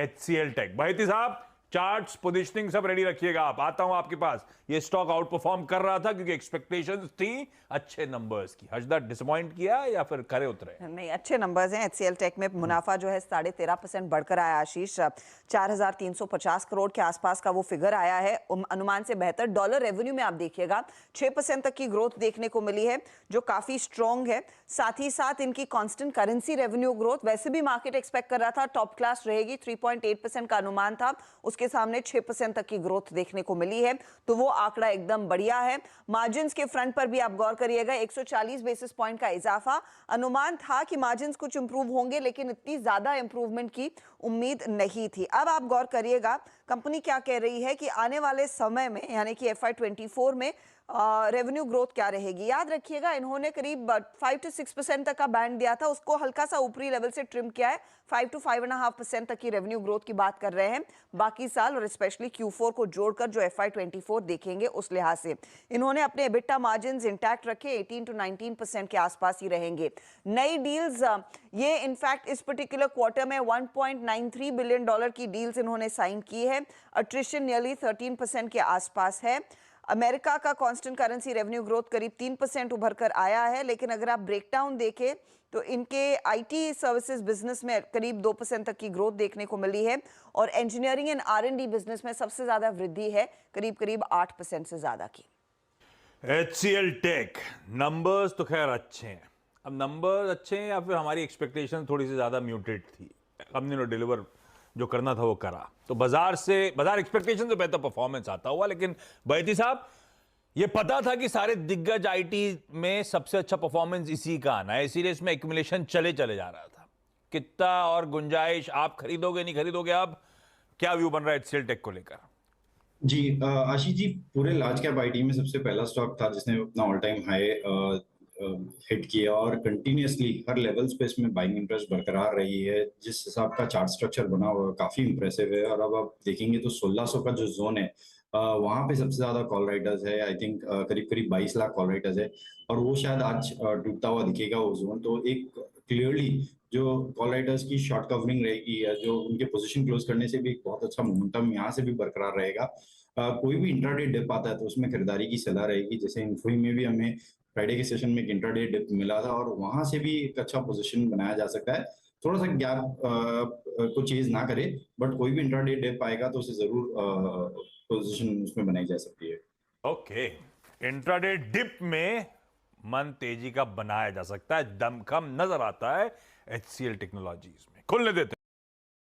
HCL take. भाईती साहब, charts, positioning सब ready रखिएगा। आप आता हूं आपके पास। ये स्टॉक आउट परफॉर्म कर रहा था क्योंकि एक्सपेक्टेशंस थी अच्छे नंबर्स की। हर्षदा, डिसअपॉइंट किया या फिर खरे उतरे? नहीं, अच्छे नंबर्स हैं। HCL टेक में मुनाफा जो है 13.5% बढ़कर आया। आशीष, 4,350 करोड़ के आसपास का वो फिगर आया है, अनुमान से बेहतर। डॉलर रेवेन्यू में आप देखिएगा 6% तक की ग्रोथ देखने को मिली है, जो काफी स्ट्रॉन्ग है। साथ ही साथ इनकी कांस्टेंट करेंसी रेवेन्यू ग्रोथ, वैसे भी मार्केट एक्सपेक्ट कर रहा था टॉप क्लास रहेगी, 3.8% का अनुमान था, उसके सामने 6% तक की ग्रोथ देखने को मिली है, तो वो आंकड़ा एकदम बढ़िया है। मार्जिन के फ्रंट पर भी आप गौर करिएगा, 140 बेसिस पॉइंट का इजाफा। अनुमान था कि मार्जिन कुछ इंप्रूव होंगे, लेकिन इतनी ज्यादा इंप्रूवमेंट की उम्मीद नहीं थी। अब आप गौर करिएगा कंपनी क्या कह रही है कि आने वाले समय में, यानी कि FY24 में रेवेन्यू ग्रोथ क्या रहेगी। याद रखिएगा इन्होंने करीब 5 to 6% तक का बैंड दिया था, उसको हल्का सा ऊपरी लेवल से ट्रिम किया है। 5 to 5.5% तक की रेवेन्यू ग्रोथ की बात कर रहे हैं बाकी साल, और स्पेशली Q4 को जोड़कर जो FY24 देखेंगे उस लिहाज से इन्होंने अपने EBITDA मार्जिन्स इंटैक्ट रखे, 18 to 19% के आसपास ही रहेंगे। नई डील्स, ये इनफैक्ट इस पर्टिकुलर क्वार्टर में $1.93 बिलियन की डील्स इन्होंने साइन की है। अट्रिशन नियरली 13% के आसपास है। अमेरिका का कांस्टेंट करेंसी रेवेन्यू ग्रोथ करीब 3% उभर कर आया है, लेकिन अगर आप ब्रेकडाउन देखें तो इनके IT सर्विसेज बिजनेस में करीब 2% तक की ग्रोथ देखने को मिली है, और इंजीनियरिंग एंड R&D बिजनेस में सबसे ज्यादा वृद्धि है, करीब करीब 8% से ज्यादा की। HCL टेक नंबर्स तो खैर अच्छे हैं। अब नंबर्स अच्छे हैं या फिर हमारी एक्सपेक्टेशन थोड़ी सी ज्यादा म्यूटेड थी, हमने डिलीवर जो करना था वो करा, तो बाजार एक्सपेक्टेशन से बेहतर परफॉर्मेंस आता हुआ। लेकिन बैती साहब, ये पता था कि सारे दिग्गज IT में सबसे अच्छा परफॉर्मेंस इसी का आना है, इसीलिए इसमें एक्यूमुलेशन चले जा रहा था। कितना और गुंजाइश, आप खरीदोगे नहीं खरीदोगे? अब क्या व्यू बन रहा है HCL टेक को लेकर? जी, आशीष जी, पूरे लार्ज कैप आईटी में सबसे पहला स्टॉक था जिसने अपना ऑल टाइम हाई हिट किया, और कंटिन्यूअसली हर लेवल्स पे इसमें बाइंग इंटरेस्ट बरकरार रही है। जिस हिसाब का चार्ट स्ट्रक्चर बना हुआ है काफी इंप्रेसिव है, और अब आप देखेंगे तो 1600 का जो जोन है वहां पे सबसे ज्यादा कॉल राइटर्स है। आई थिंक करीब करीब 22 लाख कॉल राइटर्स है, और वो शायद आज टूटता हुआ दिखेगा वो जोन। तो एक क्लियरली जो कॉल राइटर्स की शॉर्ट कवरिंग रहेगी, या जो उनके पोजीशन क्लोज करने से भी एक बहुत अच्छा मोमेंटम यहाँ से भी बरकरार रहेगा। कोई भी इंट्राडे डिप आता है तो उसमें खरीदारी की सलाह रहेगी। जैसे इन्फोई में भी हमें फ्राइडे के सेशन में एक इंट्राडे डिप मिला था, और वहां से भी एक अच्छा पोजीशन बनाया जा सकता है। थोड़ा सा गैप को चेज ना करे, बट कोई भी इंट्राडे डिप आएगा तो उसे जरूर पोजीशन उसमें बनाई जा सकती है। ओके, इंट्राडे डिप में मन तेजी का बनाया जा सकता है, दमखम नजर आता है HCL टेक्नोलॉजीज में। खुलने देते